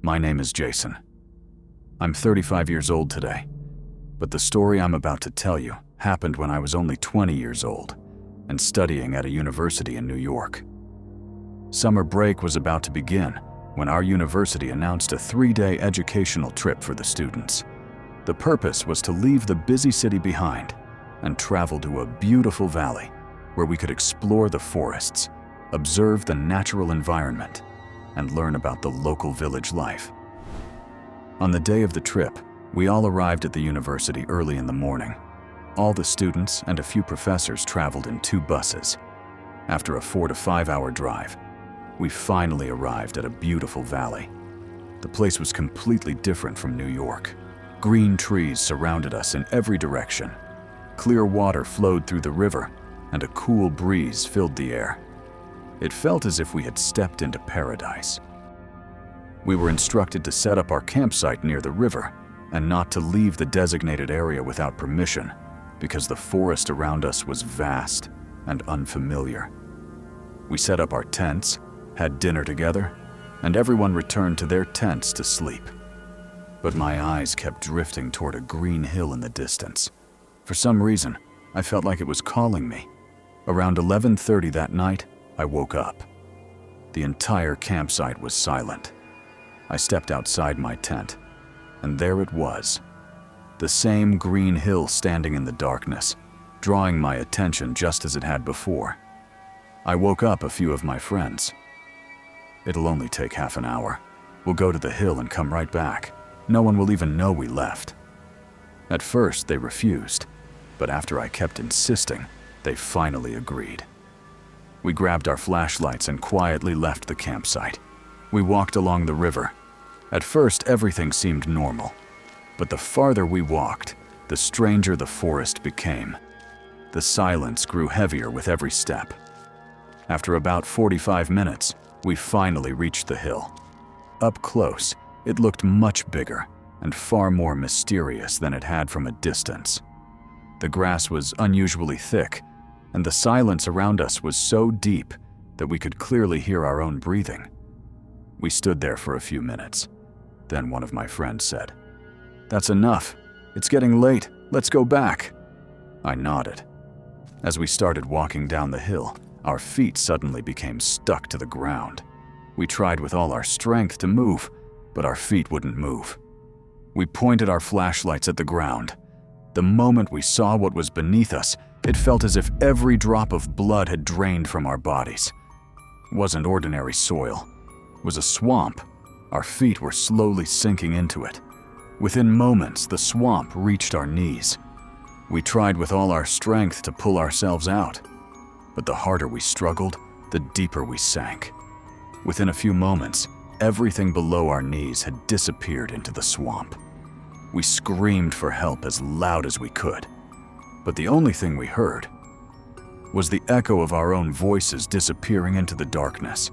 My name is Jason. I'm 35 years old today, but the story I'm about to tell you happened when I was only 20 years old and studying at a university in New York. Summer break was about to begin when our university announced a 3-day educational trip for the students. The purpose was to leave the busy city behind and travel to a beautiful valley where we could explore the forests, observe the natural environment, and learn about the local village life. On the day of the trip, we all arrived at the university early in the morning. All the students and a few professors traveled in 2 buses. After a 4 to 5 hour drive, we finally arrived at a beautiful valley. The place was completely different from New York. Green trees surrounded us in every direction. Clear water flowed through the river, and a cool breeze filled the air. It felt as if we had stepped into paradise. We were instructed to set up our campsite near the river and not to leave the designated area without permission, because the forest around us was vast and unfamiliar. We set up our tents, had dinner together, and everyone returned to their tents to sleep. But my eyes kept drifting toward a green hill in the distance. For some reason, I felt like it was calling me. Around 11:30 that night, I woke up. The entire campsite was silent. I stepped outside my tent, and there it was. The same green hill standing in the darkness, drawing my attention just as it had before. I woke up a few of my friends. "It'll only take half an hour. We'll go to the hill and come right back. No one will even know we left." At first, they refused, but after I kept insisting, they finally agreed. We grabbed our flashlights and quietly left the campsite. We walked along the river. At first, everything seemed normal, but the farther we walked, the stranger the forest became. The silence grew heavier with every step. After about 45 minutes, we finally reached the hill. Up close, it looked much bigger and far more mysterious than it had from a distance. The grass was unusually thick, and the silence around us was so deep that we could clearly hear our own breathing. We stood there for a few minutes. Then one of my friends said, "That's enough. It's getting late. Let's go back." I nodded. As we started walking down the hill, our feet suddenly became stuck to the ground. We tried with all our strength to move, but our feet wouldn't move. We pointed our flashlights at the ground. The moment we saw what was beneath us, it felt as if every drop of blood had drained from our bodies. It wasn't ordinary soil. It was a swamp. Our feet were slowly sinking into it. Within moments, the swamp reached our knees. We tried with all our strength to pull ourselves out, but the harder we struggled, the deeper we sank. Within a few moments, everything below our knees had disappeared into the swamp. We screamed for help as loud as we could, but the only thing we heard was the echo of our own voices disappearing into the darkness.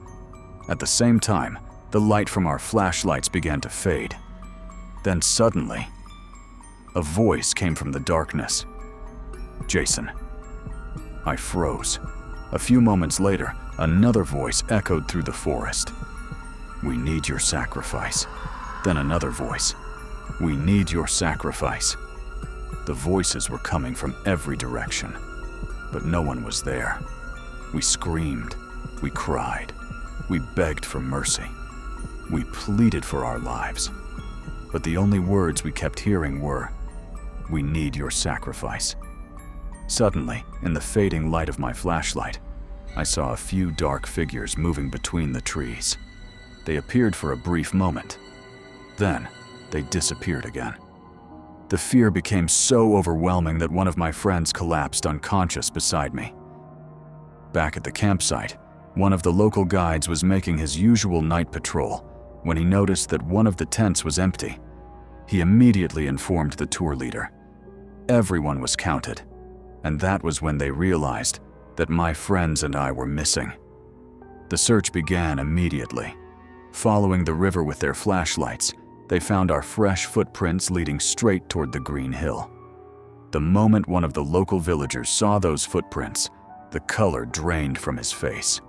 At the same time, the light from our flashlights began to fade. Then suddenly, a voice came from the darkness. "Jason." I froze. A few moments later, another voice echoed through the forest. "We need your sacrifice." Then another voice. "We need your sacrifice." The voices were coming from every direction, but no one was there. We screamed. We cried. We begged for mercy. We pleaded for our lives. But the only words we kept hearing were, "We need your sacrifice." Suddenly, in the fading light of my flashlight, I saw a few dark figures moving between the trees. They appeared for a brief moment. Then, they disappeared again. The fear became so overwhelming that one of my friends collapsed unconscious beside me. Back at the campsite, one of the local guides was making his usual night patrol when he noticed that one of the tents was empty. He immediately informed the tour leader. Everyone was counted, and that was when they realized that my friends and I were missing. The search began immediately. Following the river with their flashlights, they found our fresh footprints leading straight toward the green hill. The moment one of the local villagers saw those footprints, the color drained from his face.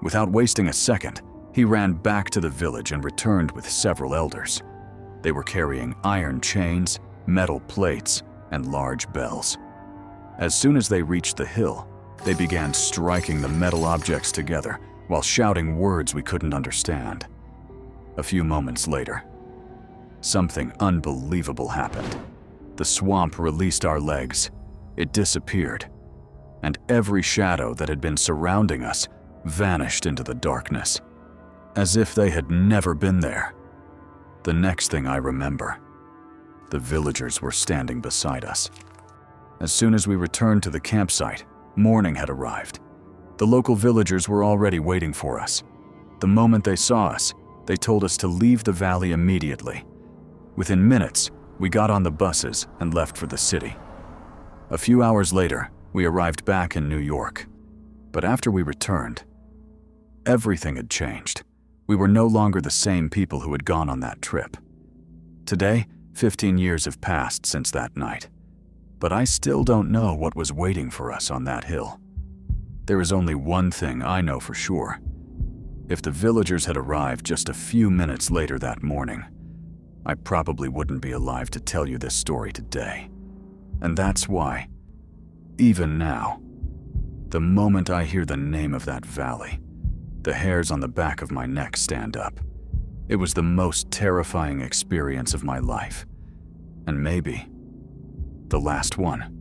Without wasting a second, He ran back to the village and returned with several elders. They were carrying iron chains, metal plates, and large bells. As soon as they reached the hill, they began striking the metal objects together while shouting words we couldn't understand. A few moments later, something unbelievable happened. The swamp released our legs. It disappeared, and every shadow that had been surrounding us vanished into the darkness, as if they had never been there. The next thing I remember, the villagers were standing beside us. As soon as we returned to the campsite, morning had arrived. The local villagers were already waiting for us. The moment they saw us, they told us to leave the valley immediately. Within minutes, we got on the buses and left for the city. A few hours later, we arrived back in New York. But after we returned, everything had changed. We were no longer the same people who had gone on that trip. Today, 15 years have passed since that night, but I still don't know what was waiting for us on that hill. There is only one thing I know for sure. If the villagers had arrived just a few minutes later that morning, I probably wouldn't be alive to tell you this story today. And that's why, even now, the moment I hear the name of that valley, the hairs on the back of my neck stand up. It was the most terrifying experience of my life, and maybe the last one.